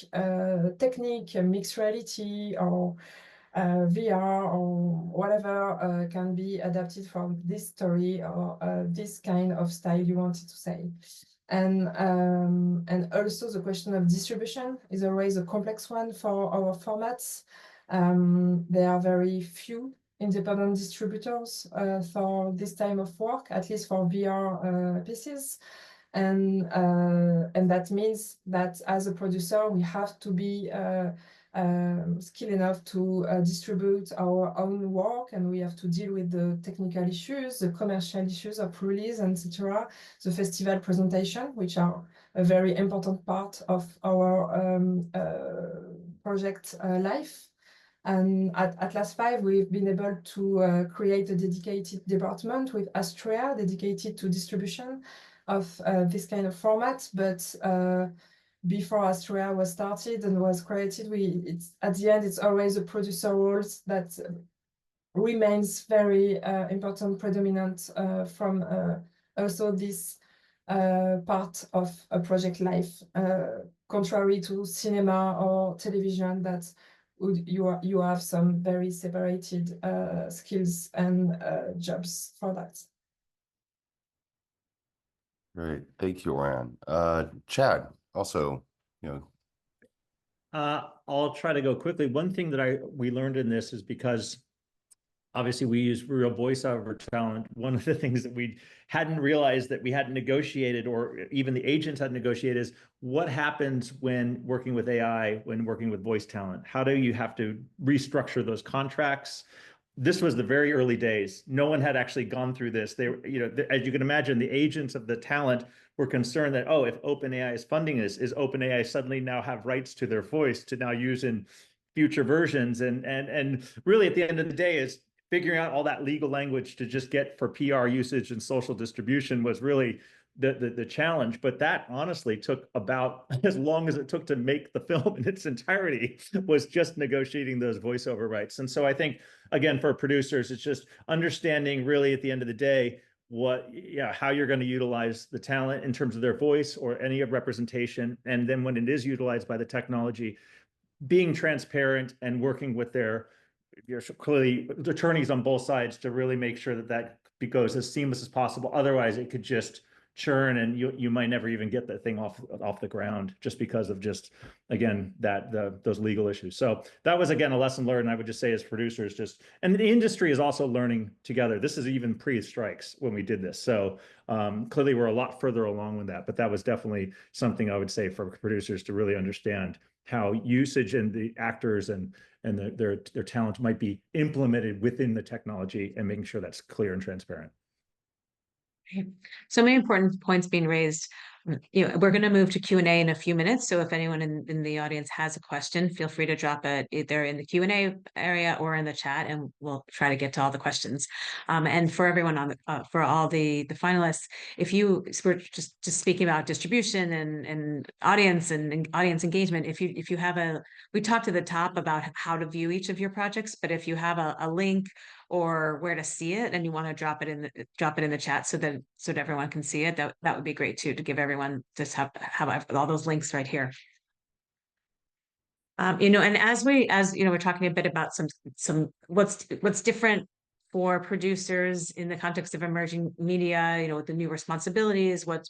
technique, mixed reality or VR or whatever can be adapted from this story or this kind of style you wanted to say. And also the question of distribution is always a complex one for our formats. There are very few independent distributors for this type of work, at least for VR pieces. And that means that as a producer, we have to be skilled enough to distribute our own work, and we have to deal with the technical issues, the commercial issues of release, etc., the festival presentation, which are a very important part of our project life. And at Atlas 5, we've been able to create a dedicated department with Astrea dedicated to distribution of this kind of format. But before Astrea was started and was created, at the end, it's always a producer roles that remains very important, predominant from also this part of a project life, contrary to cinema or television that you have some very separated skills and jobs for that. Great, thank you, Oriane. Chad, also, I'll try to go quickly. One thing that we learned in this is because obviously we use real voiceover talent. One of the things that we hadn't realized that we hadn't negotiated, or even the agents hadn't negotiated, is what happens when working with AI, when working with voice talent? How do you have to restructure those contracts? This was the very early days. No one had actually gone through this. They, as you can imagine, the agents of the talent were concerned that, oh, if OpenAI is funding this, is OpenAI suddenly now have rights to their voice to now use in future versions? And really, at the end of the day, is figuring out all that legal language to just get for PR usage and social distribution was really the challenge. But that honestly took about as long as it took to make the film in its entirety, was just negotiating those voiceover rights. And so I think, again, for producers, it's just understanding really at the end of the day how you're going to utilize the talent in terms of their voice or any of representation. And then when it is utilized by the technology, being transparent and working with their clearly attorneys on both sides to really make sure that goes as seamless as possible. Otherwise, it could just churn and you might never even get that thing off the ground, just because of again those legal issues. So that was, again, a lesson learned. I would just say, as producers, and the industry is also learning together. This is even pre-strikes when we did this, so clearly we're a lot further along with that. But that was definitely something I would say for producers to really understand how usage and the actors and their talent might be implemented within the technology, and making sure that's clear and transparent. So many important points being raised. We're going to move to Q&A in a few minutes. So if anyone in the audience has a question, feel free to drop it either in the Q&A area or in the chat, and we'll try to get to all the questions. And for everyone on for all the finalists, if we're just speaking about distribution and audience and audience engagement, if you have we talked at the top about how to view each of your projects, but if you have a link or where to see it and you want to drop it in the chat so that everyone can see it, that would be great too, to give everyone just have all those links right here. And as we're talking a bit about some what's different for producers in the context of emerging media, with the new responsibilities, what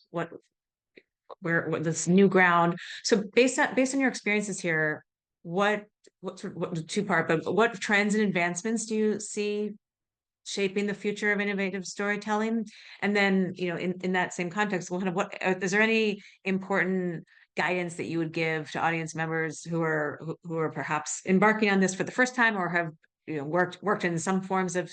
this new ground. So based on your experiences here, what two-part, but what trends and advancements do you see shaping the future of innovative storytelling? And then, in that same context, is there any important guidance that you would give to audience members who are perhaps embarking on this for the first time, or have worked in some forms of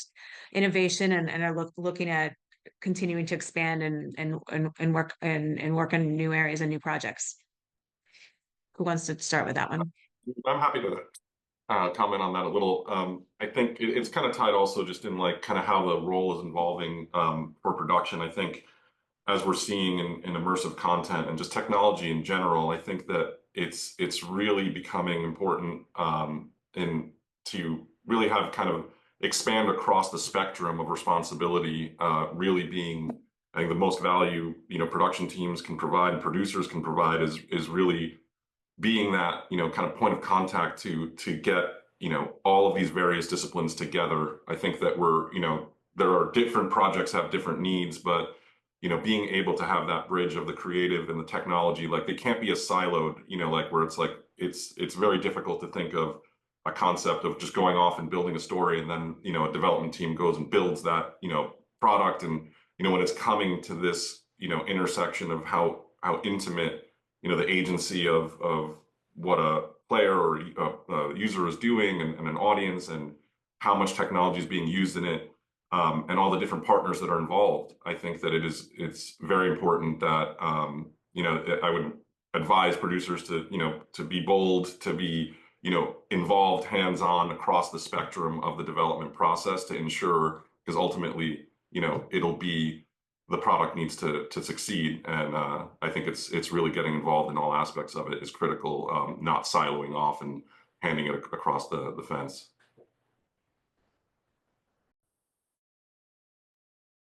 innovation and are looking at continuing to expand and work in new areas and new projects? Who wants to start with that one? I'm happy to comment on that a little. I think it's kind of tied also just in like kind of how the role is evolving for production. I think as we're seeing in immersive content and just technology in general, I think that it's really becoming important to really have kind of expand across the spectrum of responsibility, really being, I think, the most value production teams can provide and producers can provide is really being that kind of point of contact to get all of these various disciplines together. I think that there are different projects have different needs, but being able to have that bridge of the creative and the technology, like they can't be as siloed, like where it's like it's very difficult to think of a concept of just going off and building a story and then a development team goes and builds that product, and when it's coming to this intersection of how intimate the agency of what a player or a user is doing and an audience, and how much technology is being used in it, and all the different partners that are involved. I think that it's very important that I would advise producers to be bold, to be involved hands-on across the spectrum of the development process to ensure, because ultimately the product needs to succeed, and I think it's really getting involved in all aspects of it is critical, not siloing off and handing it across the fence.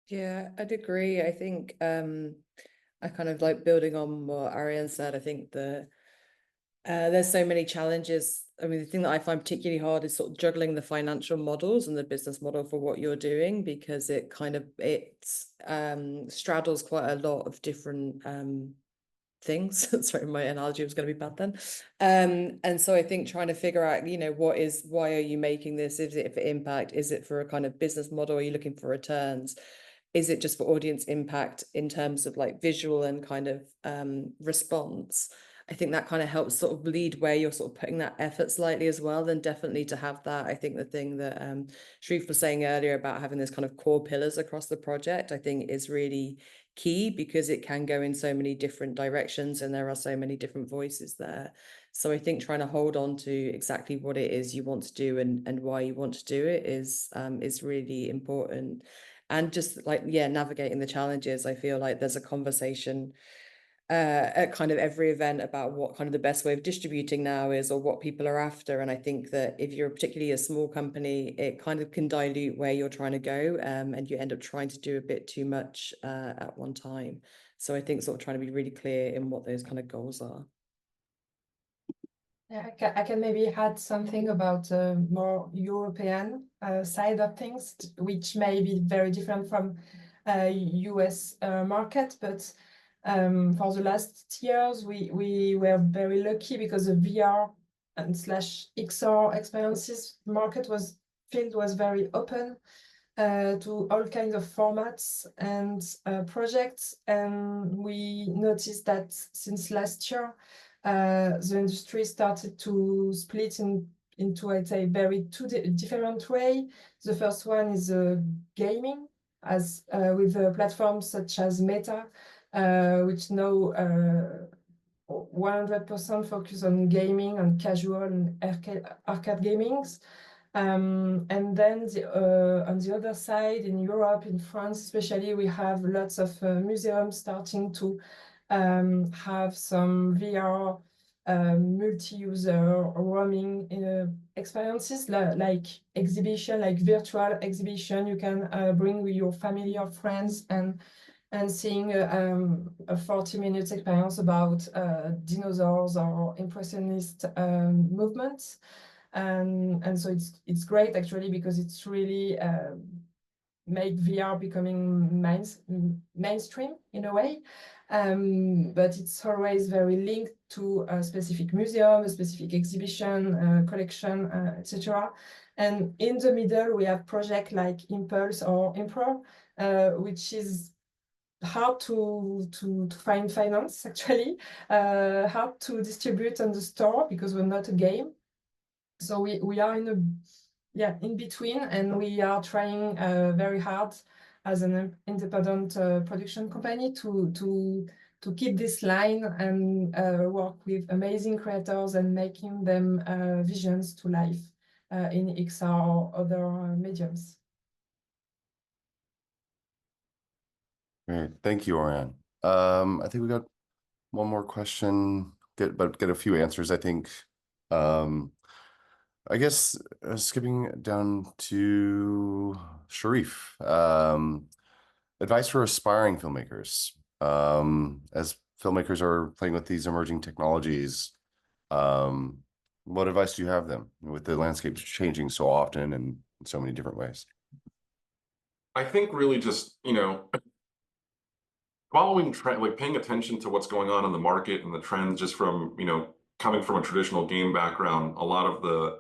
Yeah, I'd agree. I think I kind of like building on what Oriane said. I think there's so many challenges. I mean, the thing that I find particularly hard is sort of juggling the financial models and the business model for what you're doing, because it straddles quite a lot of different things. Sorry, my analogy was going to be bad then. And so I think trying to figure out, why are you making this? Is it for impact? Is it for a kind of business model? Are you looking for returns? Is it just for audience impact in terms of like visual and kind of response? I think that kind of helps sort of lead where you're sort of putting that effort slightly as well. Then definitely to have that, I think the thing that Shereif was saying earlier about having this kind of core pillars across the project, I think is really key, because it can go in so many different directions and there are so many different voices there. So I think trying to hold on to exactly what it is you want to do and why you want to do it is really important. And just like, navigating the challenges, I feel like there's a conversation at kind of every event about what kind of the best way of distributing now is, or what people are after. And I think that if you're particularly a small company, it kind of can dilute where you're trying to go, and you end up trying to do a bit too much at one time. So I think sort of trying to be really clear in what those kind of goals are. Yeah, I can maybe add something about more European side of things, which may be very different from US market, but for the last years, we were very lucky because the VR and /XR experiences market was very open to all kinds of formats and projects. And we noticed that since last year, the industry started to split into, I'd say, very different way. The first one is gaming, as with platforms such as Meta, which now 100% focus on gaming and casual and arcade gamings. And then on the other side, in Europe, in France especially, we have lots of museums starting to have some VR multi-user roaming experiences, like exhibition, like virtual exhibition. You can bring with your family or friends and seeing a 40-minute experience about dinosaurs or impressionist movements. And so it's great actually, because it's really made VR becoming mainstream in a way. But it's always very linked to a specific museum, a specific exhibition, collection, etc. And in the middle, we have projects like Impulse or Impro, which is how to find finance actually, how to distribute on the store, because we're not a game. So we are in between, and we are trying very hard as an independent production company to keep this line and work with amazing creators and making them visions to life in XR or other mediums. Great, thank you, Oriane. I think we got one more question, get a few answers, I think. I guess skipping down to Shereif, advice for aspiring filmmakers. As filmmakers are playing with these emerging technologies, what advice do you have them with the landscape changing so often and in so many different ways? I think really just, following trend, like paying attention to what's going on in the market and the trends, just from, coming from a traditional game background, a lot of the,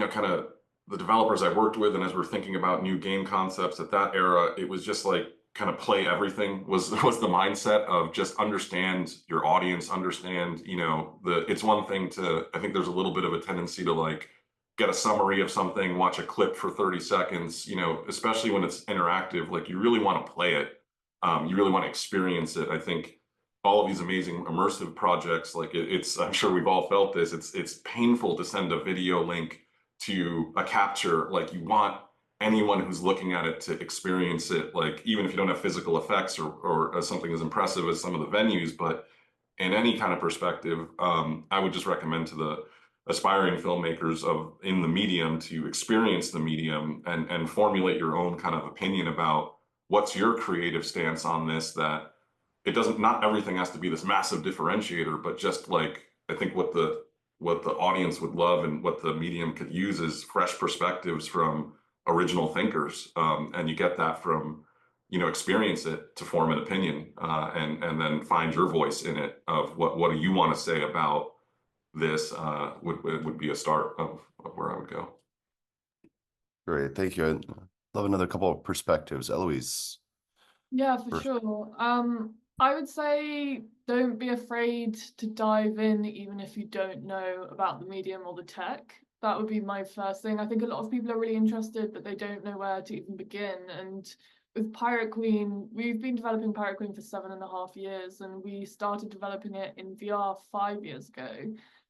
kind of the developers I worked with, and as we're thinking about new game concepts at that era, it was just like kind of play everything was the mindset of just understand your audience, understand, it's one thing to, I think there's a little bit of a tendency to like get a summary of something, watch a clip for 30 seconds, especially when it's interactive, like you really want to play it. You really want to experience it. I think all of these amazing immersive projects, like it's, I'm sure we've all felt this, it's painful to send a video link to a capture. Like you want anyone who's looking at it to experience it, like even if you don't have physical effects or something as impressive as some of the venues, but in any kind of perspective, I would just recommend to the aspiring filmmakers in the medium to experience the medium and formulate your own kind of opinion about what's your creative stance on this, that it doesn't, not everything has to be this massive differentiator, but just like, I think what the audience would love and what the medium could use is fresh perspectives from original thinkers. And you get that from, experience it to form an opinion, and then find your voice in it of what do you want to say about this, would be a start of where I would go. Great, thank you. I'd love another couple of perspectives. Eloise. Yeah, for sure. I would say don't be afraid to dive in, even if you don't know about the medium or the tech. That would be my first thing. I think a lot of people are really interested, but they don't know where to even begin. And with Pirate Queen, we've been developing Pirate Queen for 7.5 years, and we started developing it in VR 5 years ago.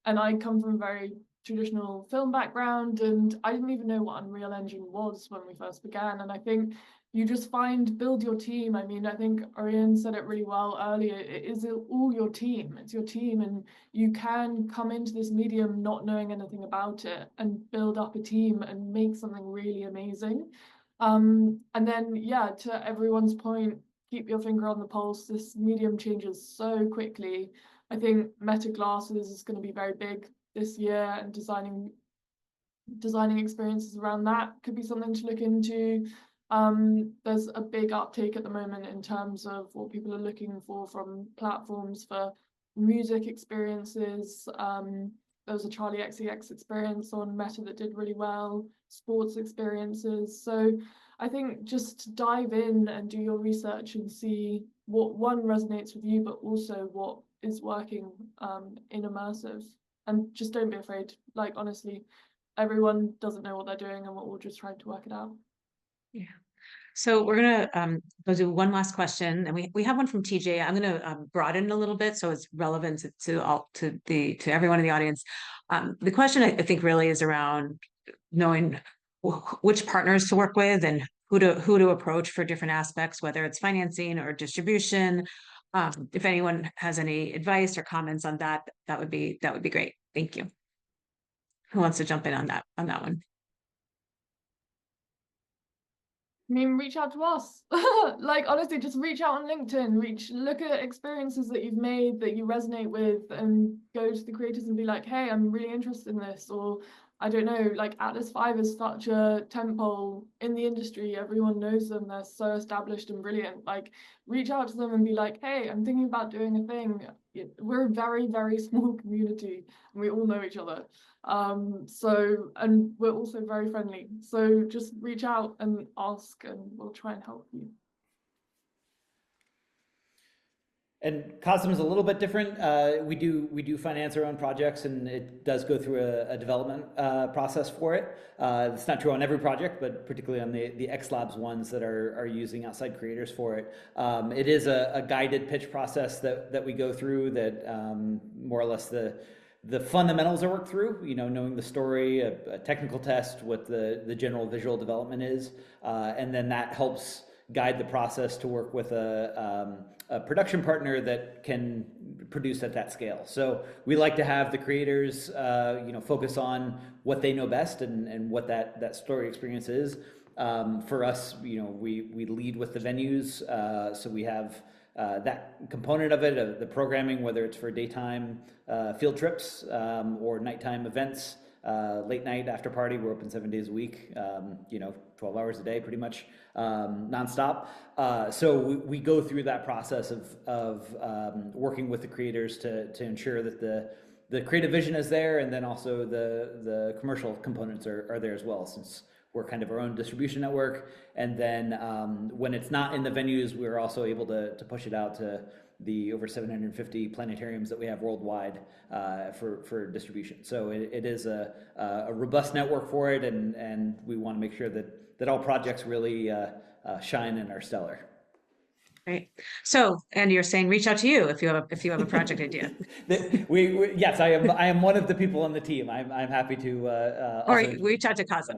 And I come from a very traditional film background, and I didn't even know what Unreal Engine was when we first began. And I think you just build your team. I mean, I think Oriane said it really well earlier. It is all your team. It's your team, and you can come into this medium not knowing anything about it and build up a team and make something really amazing. And then, yeah, to everyone's point, keep your finger on the pulse. This medium changes so quickly. I think Meta glasses is going to be very big this year, and designing experiences around that could be something to look into. There's a big uptake at the moment in terms of what people are looking for from platforms for music experiences. There was a Charlie XCX experience on Meta that did really well, sports experiences. So I think just dive in and do your research and see what one resonates with you, but also what is working in immersive, and just don't be afraid. Like, honestly, everyone doesn't know what they're doing, and we're all just trying to work it out. Yeah. So we're gonna go do one last question, and we have one from TJ. I'm gonna broaden a little bit so it's relevant to everyone in the audience. The question I think really is around knowing which partners to work with and who to approach for different aspects, whether it's financing or distribution. If anyone has any advice or comments on that, that would be great. Thank you. Who wants to jump in on that one? I mean, reach out to us. Like, honestly, just reach out on LinkedIn, look at experiences that you've made that you resonate with, and go to the creators and be like, hey, I'm really interested in this. Or I don't know, like Atlas 5 is such a tentpole in the industry. Everyone knows them. They're so established and brilliant. Like, reach out to them and be like, hey, I'm thinking about doing a thing. We're a very, very small community and we all know each other. And we're also very friendly. So just reach out and ask and we'll try and help you. And Cosm is a little bit different. We do finance our own projects, and it does go through a development process for it. It's not true on every project, but particularly on the X Labs ones that are using outside creators for it. It is a guided pitch process that we go through that more or less the fundamentals are worked through, you know, knowing the story, a technical test, what the general visual development is, and then that helps guide the process to work with a production partner that can produce at that scale. So we like to have the creators, you know, focus on what they know best and what that story experience is. For us, you know, we lead with the venues, so we have that component of it, the programming, whether it's for daytime field trips or nighttime events, late night after party. We're open 7 days a week, you know, 12 hours a day, pretty much nonstop. So we go through that process of working with the creators to ensure that the creative vision is there, and then also the commercial components are there as well, since we're kind of our own distribution network. And then when it's not in the venues, we're also able to push it out to the over 750 planetariums that we have worldwide for distribution. So it is a robust network for it, and we want to make sure that all projects really shine and are stellar. Great. So, and you're saying reach out to you if you have a project idea. Yes, I am one of the people on the team. I'm happy to or reach out to Cosm.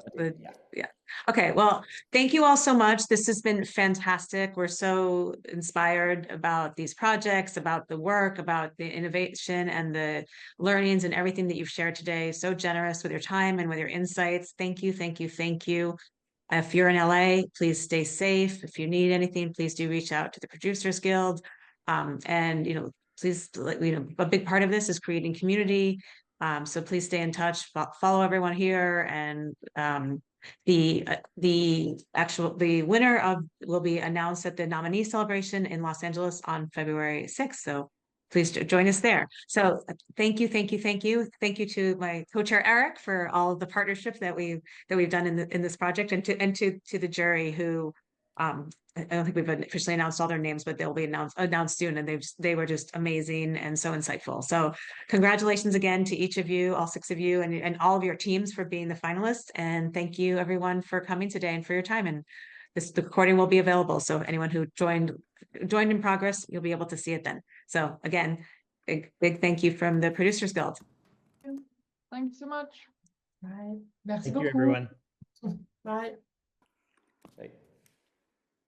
Yeah. Okay. Well, thank you all so much. This has been fantastic. We're so inspired about these projects, about the work, about the innovation and the learnings and everything that you've shared today. So generous with your time and with your insights. Thank you. Thank you. Thank you. If you're in LA, please stay safe. If you need anything, please do reach out to the Producers Guild. And, you know, please, you know, a big part of this is creating community. So please stay in touch, follow everyone here. And the winner will be announced at the nominee celebration in Los Angeles on February 6th. So please join us there. So thank you to my co-chair Eric for all of the partnership that we've done in this project, and to the jury who I don't think we've officially announced all their names, but they'll be announced soon, and they were just amazing and so insightful. So congratulations again to each of you, all 6 of you, and all of your teams for being the finalists. And thank you everyone for coming today and for your time. And the recording will be available. So anyone who joined in progress, you'll be able to see it then. So again, big thank you from the Producers Guild. Thank you so much. Bye. Merci Thank you, beaucoup. everyone. Bye.